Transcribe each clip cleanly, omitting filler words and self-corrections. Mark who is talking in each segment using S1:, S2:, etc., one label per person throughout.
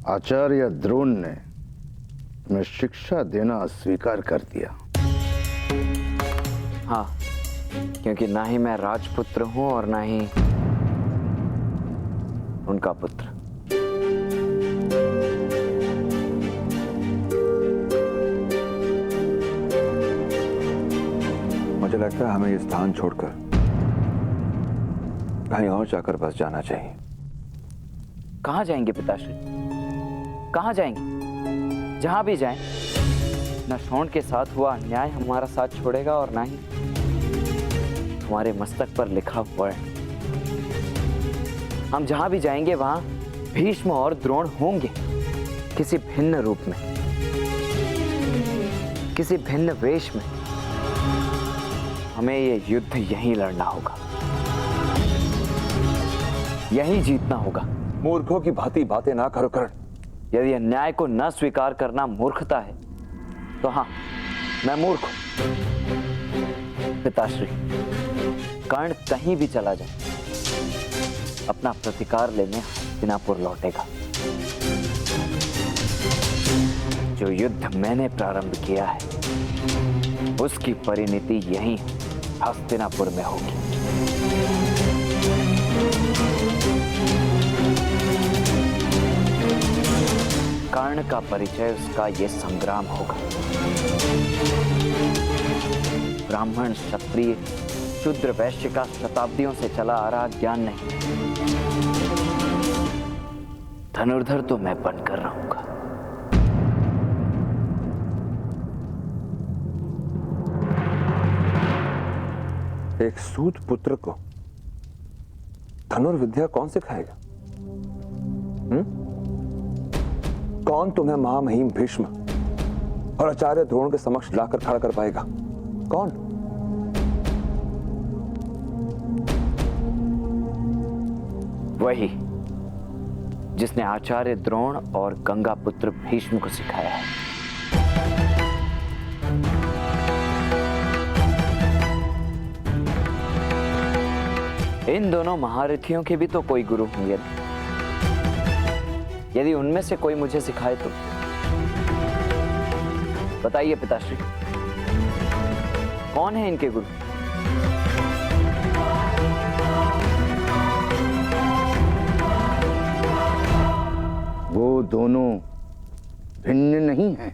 S1: आचार्य द्रोण ने मैं शिक्षा देना स्वीकार कर दिया।
S2: हाँ, क्योंकि ना ही मैं राजपुत्र हूं और ना ही उनका पुत्र।
S3: मुझे लगता है हमें ये स्थान छोड़कर कहीं और जाकर बस जाना चाहिए।
S2: कहाँ जाएंगे पिताश्री? कहाँ जाएंगे? जहां भी जाएं, न शोण के साथ हुआ अन्याय हमारा साथ छोड़ेगा और ना ही हमारे मस्तक पर लिखा हुआ है। हम जहां भी जाएंगे वहां भीष्म और द्रोण होंगे, किसी भिन्न रूप में, किसी भिन्न वेश में। हमें ये युद्ध यहीं लड़ना होगा, यहीं जीतना होगा।
S3: मूर्खों की भांति बातें ना करो कर्ण।
S2: यदि अन्याय को न स्वीकार करना मूर्खता है तो हाँ, मैं मूर्ख हूं। पिताश्री, कर्ण कहीं भी चला जाए, अपना प्रतिकार लेने हस्तिनापुर लौटेगा। जो युद्ध मैंने प्रारंभ किया है उसकी परिणति यहीं हस्तिनापुर में होगी। कर्ण का परिचय उसका ये संग्राम होगा। ब्राह्मण, क्षत्रिय, शूद्र, वैश्य का शताब्दियों से चला आ रहा ज्ञान नहीं, धनुर्धर तो मैं बनकर रहूंगा।
S3: एक सूत पुत्र को धनुर्विद्या कौन सिखाएगा? कौन तुम्हें महामहिम भीष्म और आचार्य द्रोण के समक्ष लाकर खड़ा कर पाएगा? कौन?
S2: वही जिसने आचार्य द्रोण और गंगा पुत्र भीष्म को सिखाया है। इन दोनों महारथियों के भी तो कोई गुरु होंगे। यदि उनमें से कोई मुझे सिखाए तो बताइए पिताश्री, कौन है इनके गुरु?
S1: वो दोनों भिन्न नहीं हैं।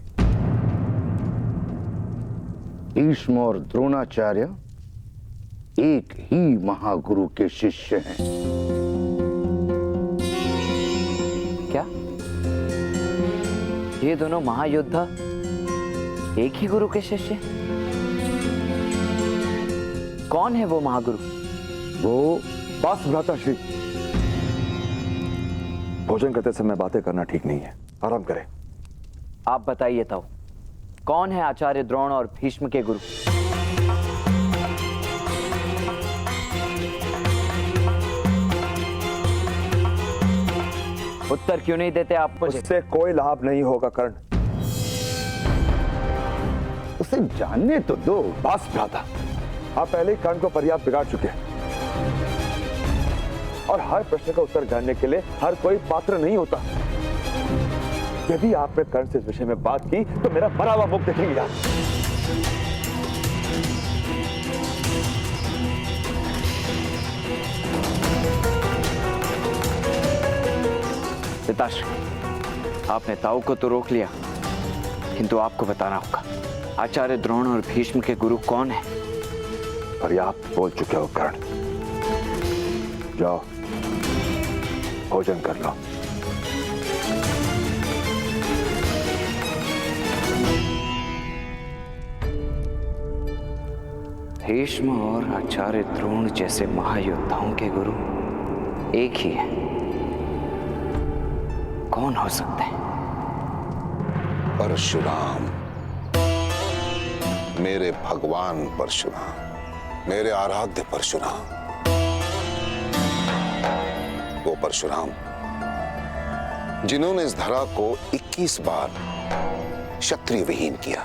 S1: भीष्म और द्रोणाचार्य एक ही महागुरु के शिष्य हैं।
S2: क्या ये दोनों महायोद्धा एक ही गुरु के शिष्य? कौन है वो महागुरु?
S3: वो बस भ्राताश्री, भोजन करते समय बातें करना ठीक नहीं है, आराम करें।
S2: आप बताइए तो, कौन है आचार्य द्रोण और भीष्म के गुरु? उत्तर क्यों नहीं देते आप मुझे?
S3: उससे कोई लाभ नहीं होगा कर्ण।
S1: उसे जानने तो दो।
S3: बस भ्राता, आप पहले ही कर्ण को पर्याप्त बिगाड़ चुके हैं और हर प्रश्न का उत्तर जानने के लिए हर कोई पात्र नहीं होता। यदि आपने कर्ण से इस विषय में बात की तो मेरा मरा हुआ मुख देखेंगे आप।
S2: पिताश्री, आपने ताऊ को तो रोक लिया, किंतु आपको बताना होगा आचार्य द्रोण और भीष्म के गुरु कौन है?
S3: पर्याप्त बोल चुके हो कर्ण, जाओ भोजन कर लो।
S2: भीष्म और आचार्य द्रोण जैसे महायोद्धाओं के गुरु एक ही है, कौन हो सकते हैं?
S4: परशुराम, मेरे भगवान परशुराम, मेरे आराध्य परशुराम। वो परशुराम जिन्होंने इस धरा को 21 बार क्षत्रिय विहीन किया,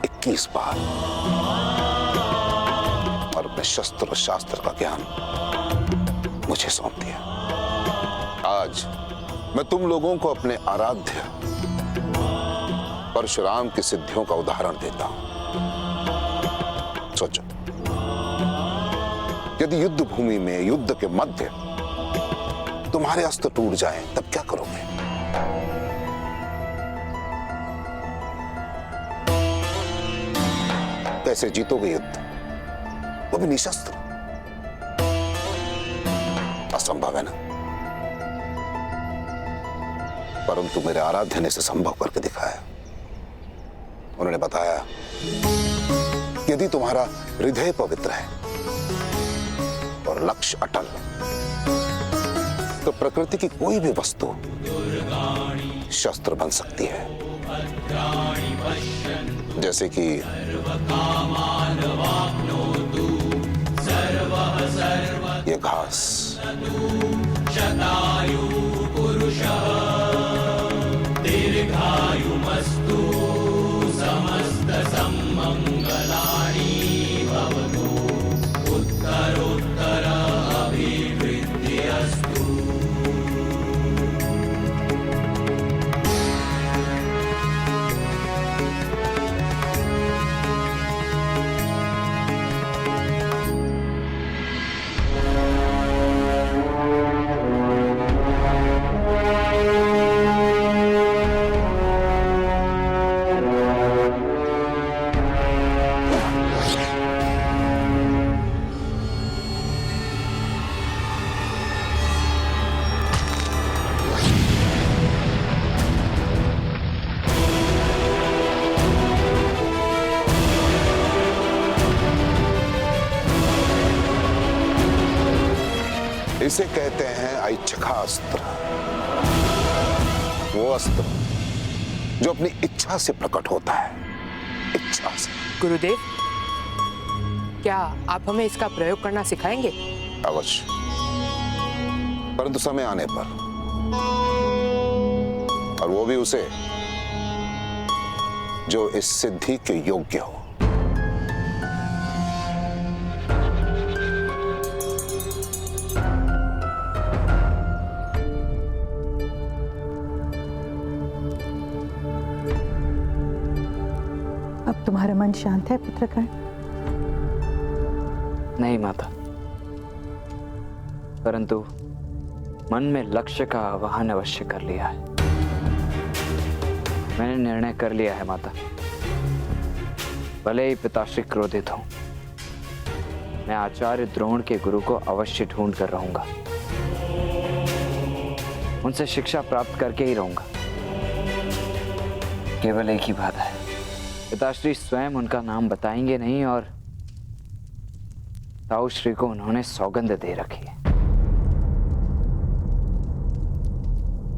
S4: 21 बार, और अपने शस्त्र और शास्त्र का ज्ञान मुझे सौंप दिया। आज मैं तुम लोगों को अपने आराध्य परशुराम की सिद्धियों का उदाहरण देता हूं। सोचो, यदि युद्ध भूमि में युद्ध के मध्य तुम्हारे अस्त्र टूट जाएं, तब क्या करोगे? कैसे जीतोगे युद्ध, वो भी निशस्त्र? असंभव है ना। परंतु मेरे आराध्य ने इसे संभव करके दिखाया। उन्होंने बताया, यदि तुम्हारा हृदय पवित्र है और लक्ष्य अटल, तो प्रकृति की कोई भी वस्तु शस्त्र बन सकती है। जैसे कि ये घास,
S5: दीर्घायुमस्तु समस्त सम्मंगलानि भवतु उत्तरोत्तर अभिवृद्धिरस्तु।
S4: इसे कहते हैं ऐच्छिका अस्त्र। वो अस्त्र जो अपनी इच्छा से प्रकट होता है, इच्छा से।
S6: गुरुदेव, क्या आप हमें इसका प्रयोग करना सिखाएंगे?
S4: अवश्य, परंतु समय आने पर, और वो भी उसे जो इस सिद्धि के योग्य हो।
S7: अब तुम्हारा मन शांत है पुत्रकर्ण?
S2: नहीं माता, परंतु मन में लक्ष्य का आवाहन अवश्य कर लिया है। मैंने निर्णय कर लिया है माता। भले ही पिताश्री क्रोधित हों, मैं आचार्य द्रोण के गुरु को अवश्य ढूंढ कर रहूंगा। उनसे शिक्षा प्राप्त करके ही रहूंगा। केवल एक ही बात है, पिताश्री स्वयं उनका नाम बताएंगे नहीं, और ताऊ श्री को उन्होंने सौगंध दे रखी है।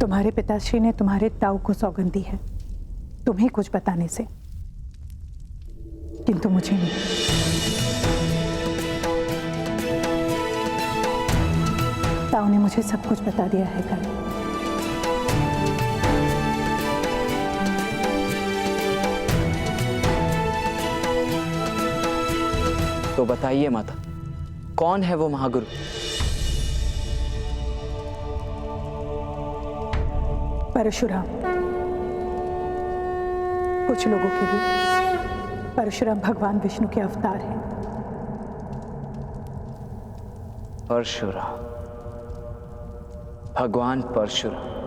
S7: तुम्हारे पिताश्री ने तुम्हारे ताऊ को सौगंध दी है तुम्हें कुछ बताने से, किंतु मुझे नहीं। ताऊ ने मुझे सब कुछ बता दिया है कल।
S2: तो बताइए माता, कौन है वो महागुरु?
S7: परशुराम। कुछ लोगों के लिए परशुराम भगवान विष्णु के अवतार हैं।
S2: परशुराम, भगवान परशुराम।